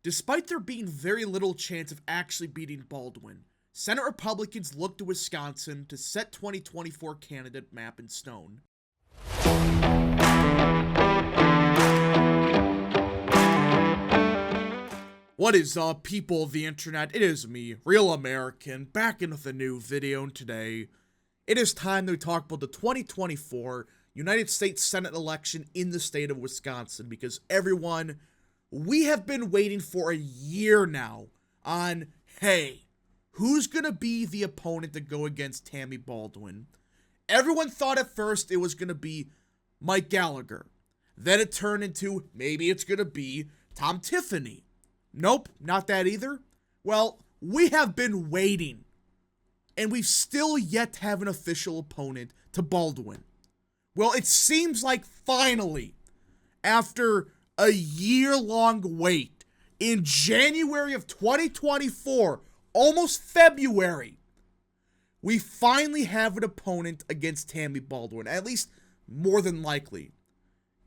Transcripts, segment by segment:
Despite there being very little chance of actually beating Baldwin, Senate Republicans look to Wisconsin to set 2024 candidate map in stone. What is up, people of the internet? It is me, Real American, back in with a new video, and today it is time to talk about the 2024 United States Senate election in the state of Wisconsin, because everyone, we have been waiting for a year now on, hey, who's gonna be the opponent to go against Tammy Baldwin? Everyone thought at first it was gonna be Mike Gallagher. Then it turned into maybe it's gonna be Tom Tiffany. Nope, not that either. Well, we have been waiting, and we've still yet to have an official opponent to Baldwin. Well, it seems like finally, after a year-long wait, in January of 2024, almost February, we finally have an opponent against Tammy Baldwin, at least more than likely.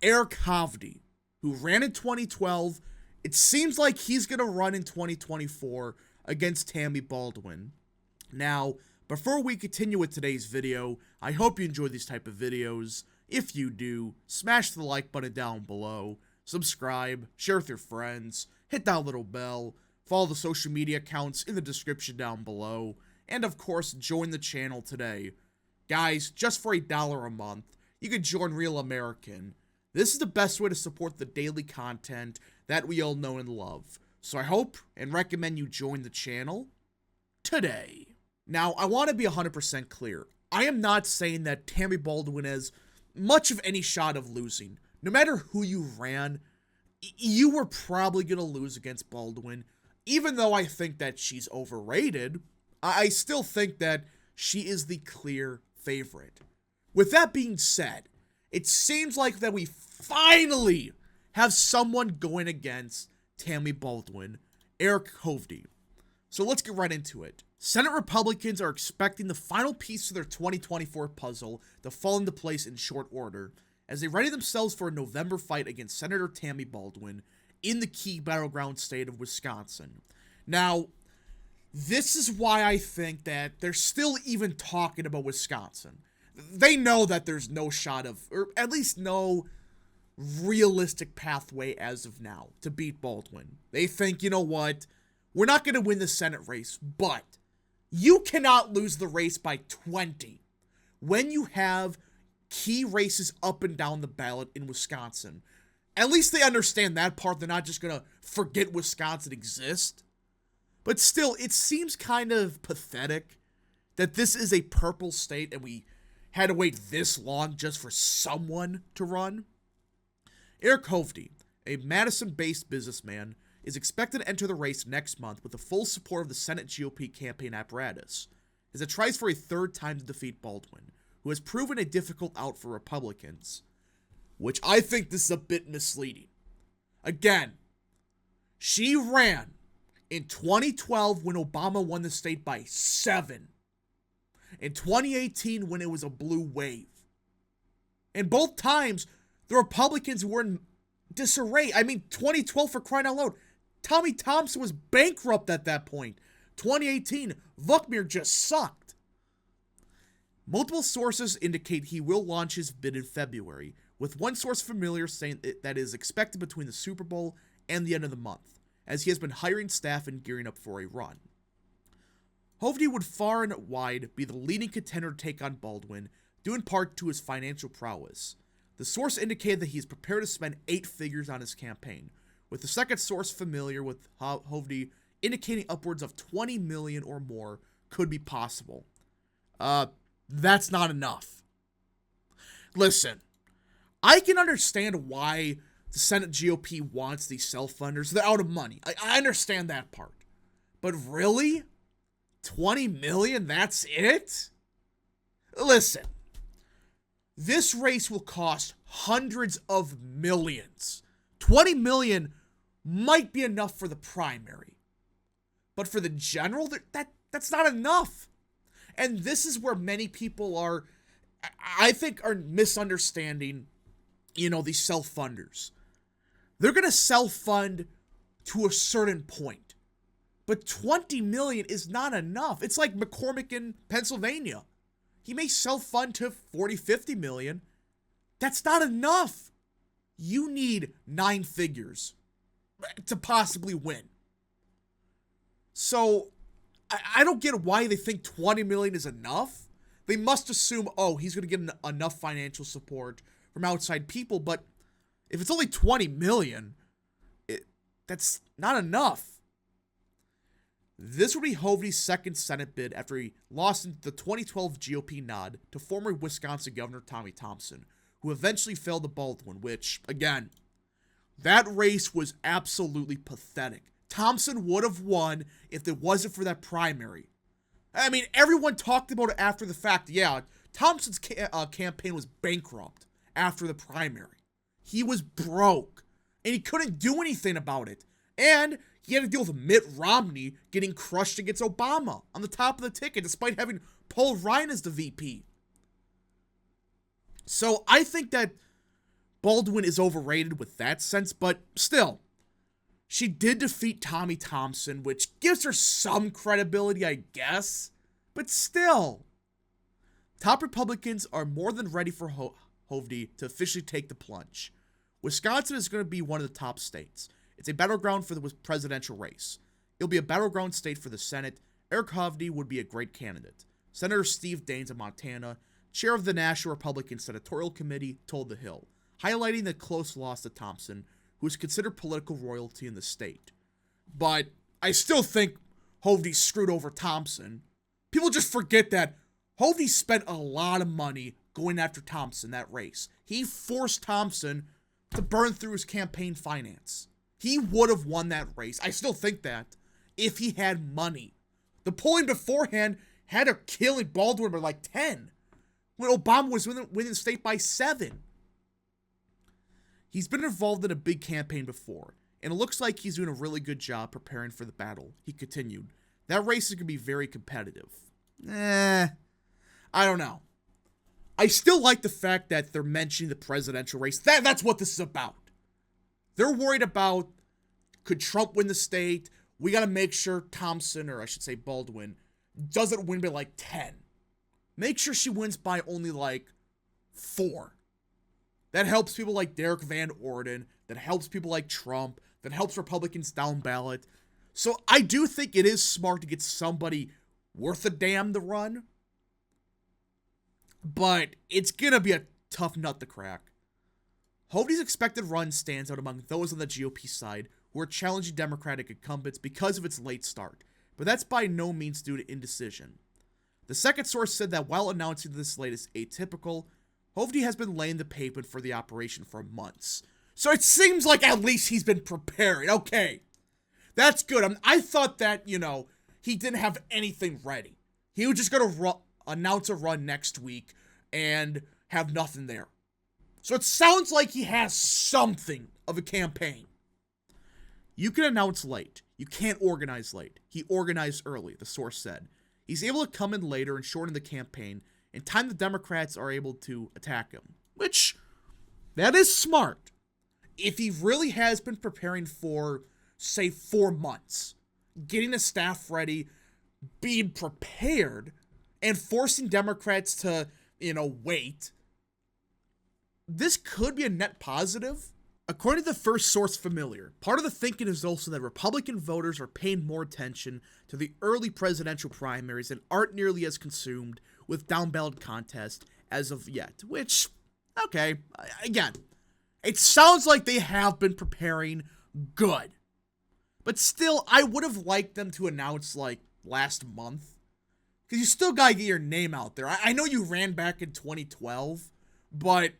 Eric Hovde, who ran in 2012, it seems like he's going to run in 2024 against Tammy Baldwin. Now, before we continue with today's video, I hope you enjoy these type of videos. If you do, smash the like button down below, subscribe, share with your friends, hit that little bell, follow the social media accounts in the description down below, and of course, join the channel today. Guys, just for $1 a month, you can join Real American. This is the best way to support the daily content that we all know and love. So I hope and recommend you join the channel today. Now, I want to be 100% clear. I am not saying that Tammy Baldwin has much of any shot of losing. No matter who you ran, you were probably going to lose against Baldwin. Even though I think that she's overrated, I still think that she is the clear favorite. With that being said, it seems like that we finally have someone going against Tammy Baldwin, Eric Hovde. So let's get right into it. Senate Republicans are expecting the final piece of their 2024 puzzle to fall into place in short order as they ready themselves for a November fight against Senator Tammy Baldwin in the key battleground state of Wisconsin. Now, this is why I think that they're still even talking about Wisconsin. They know that there's no shot of, or at least no realistic pathway as of now to beat Baldwin. They think, you know what, we're not going to win the Senate race, but you cannot lose the race by 20 when you have key races up and down the ballot in Wisconsin. At least they understand that part. They're not just going to forget Wisconsin exists. But still, it seems kind of pathetic that this is a purple state and we had to wait this long just for someone to run. Eric Hovde, a Madison-based businessman, is expected to enter the race next month with the full support of the Senate GOP campaign apparatus, as it tries for a third time to defeat Baldwin, who has proven a difficult out for Republicans. Which I think this is a bit misleading. Again, she ran in 2012 when Obama won the state by 7. In 2018 when it was a blue wave. And both times, the Republicans were in disarray. I mean, 2012 for crying out loud. Tommy Thompson was bankrupt at that point. 2018, Vuckmeyer just sucked. Multiple sources indicate he will launch his bid in February, with one source familiar saying that is expected between the Super Bowl and the end of the month, as he has been hiring staff and gearing up for a run. Hovde would far and wide be the leading contender to take on Baldwin, due in part to his financial prowess. The source indicated that he is prepared to spend 8 figures on his campaign, with the second source familiar with Hovde indicating upwards of $20 million or more could be possible. That's not enough. Listen, I can understand why the Senate GOP wants these self-funders. They're out of money. I understand that part. But really? 20 million, that's it? Listen, this race will cost hundreds of millions. 20 million might be enough for the primary. But for the general, that's not enough. And this is where many people are, I think, are misunderstanding, these self-funders. They're going to self-fund to a certain point. But 20 million is not enough. It's like McCormick in Pennsylvania. He may self-fund to 40, 50 million. That's not enough. You need 9 figures to possibly win. So, I don't get why they think 20 million is enough. They must assume, oh, he's going to get enough financial support from outside people, but if it's only 20 million, that's not enough. This would be Hovde's second Senate bid after he lost in the 2012 GOP nod to former Wisconsin Governor Tommy Thompson, who eventually fell to Baldwin, which, again, that race was absolutely pathetic. Thompson would have won if it wasn't for that primary. I mean, everyone talked about it after the fact. Yeah, Thompson's campaign was bankrupt after the primary. He was broke, and he couldn't do anything about it. And he had to deal with Mitt Romney getting crushed against Obama on the top of the ticket, despite having Paul Ryan as the VP. So I think that Baldwin is overrated with that sense, but still, she did defeat Tommy Thompson, which gives her some credibility, I guess, but still. Top Republicans are more than ready for Hovde to officially take the plunge. Wisconsin is going to be one of the top states. It's a battleground for the presidential race. It'll be a battleground state for the Senate. Eric Hovde would be a great candidate. Senator Steve Daines of Montana, chair of the National Republican Senatorial Committee, told The Hill, highlighting the close loss to Thompson, who is considered political royalty in the state. But I still think Hovde screwed over Thompson. People just forget that Hovde spent a lot of money going after Thompson that race. He forced Thompson to burn through his campaign finance. He would have won that race. I still think that if he had money. The polling beforehand had her killing Baldwin by like 10, when Obama was winning the state by 7. He's been involved in a big campaign before, and it looks like he's doing a really good job preparing for the battle. He continued, that race is going to be very competitive. I don't know. I still like the fact that they're mentioning the presidential race. That's what this is about. They're worried about, could Trump win the state? We got to make sure Thompson, or I should say Baldwin, doesn't win by like 10. Make sure she wins by only like 4. That helps people like Derek Van Orden. That helps people like Trump. That helps Republicans down ballot. So I do think it is smart to get somebody worth a damn to run. But it's going to be a tough nut to crack. Hovde's expected run stands out among those on the GOP side who are challenging Democratic incumbents because of its late start, but that's by no means due to indecision. The second source said that while announcing this slate is atypical, Hovde has been laying the pavement for the operation for months. So it seems like at least he's been preparing. Okay, that's good. I thought that, he didn't have anything ready. He was just going to announce a run next week and have nothing there. So it sounds like he has something of a campaign. You can announce late. You can't organize late. He organized early, the source said. He's able to come in later and shorten the campaign, in time the Democrats are able to attack him. Which, that is smart. If he really has been preparing for, say, 4 months, getting a staff ready, being prepared, and forcing Democrats to, wait, this could be a net positive. According to the first source familiar, part of the thinking is also that Republican voters are paying more attention to the early presidential primaries and aren't nearly as consumed with down-ballot contests as of yet, which, okay, again, it sounds like they have been preparing good. But still, I would have liked them to announce, last month. Because you still gotta get your name out there. I know you ran back in 2012, but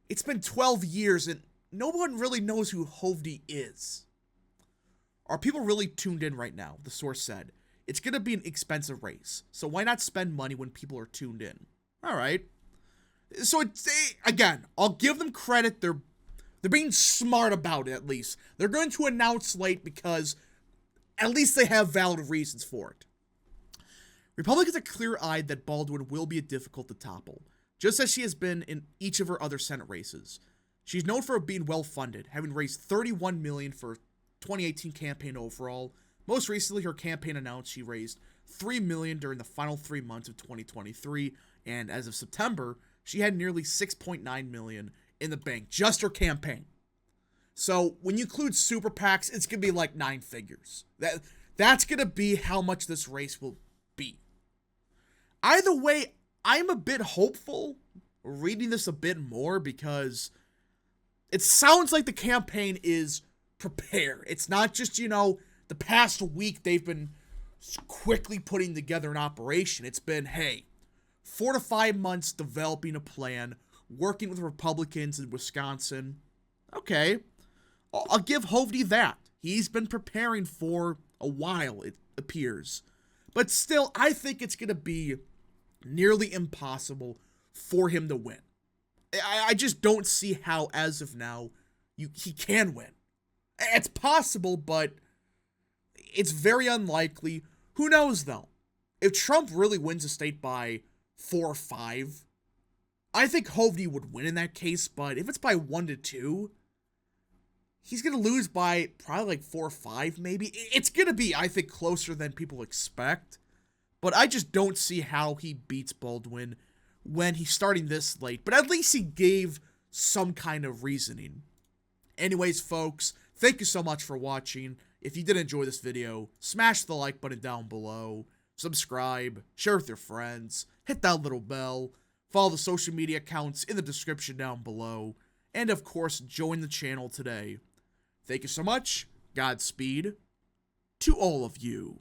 it's been 12 years and no one really knows who Hovde is. Are people really tuned in right now? The source said. It's going to be an expensive race, so why not spend money when people are tuned in? All right. So again, I'll give them credit. They're being smart about it, at least. They're going to announce late because at least they have valid reasons for it. Republicans are clear-eyed that Baldwin will be difficult to topple, just as she has been in each of her other Senate races. She's known for being well-funded, having raised $31 million for 2018 campaign overall. Most recently, her campaign announced she raised $3 million during the final 3 months of 2023, and as of September, she had nearly $6.9 million in the bank, just her campaign. So when you include super PACs, it's gonna be like 9 figures. That's gonna be how much this race will be. Either way, I'm a bit hopeful reading this a bit more because it sounds like the campaign is prepared. It's not just, the past week they've been quickly putting together an operation. It's been, hey, 4 to 5 months developing a plan, working with Republicans in Wisconsin. Okay, I'll give Hovde that. He's been preparing for a while, it appears. But still, I think it's going to be nearly impossible for him to win. I just don't see how, as of now, he can win. It's possible, but it's very unlikely. Who knows, though? If Trump really wins a state by 4 or 5, I think Hovde would win in that case, but if it's by 1 to 2, he's going to lose by probably like 4 or 5, maybe. It's going to be, I think, closer than people expect, but I just don't see how he beats Baldwin when he's starting this late, but at least he gave some kind of reasoning. Anyways, folks, thank you so much for watching. If you did enjoy this video, smash the like button down below, subscribe, share with your friends, hit that little bell, follow the social media accounts in the description down below, and of course, join the channel today. Thank you so much, Godspeed to all of you.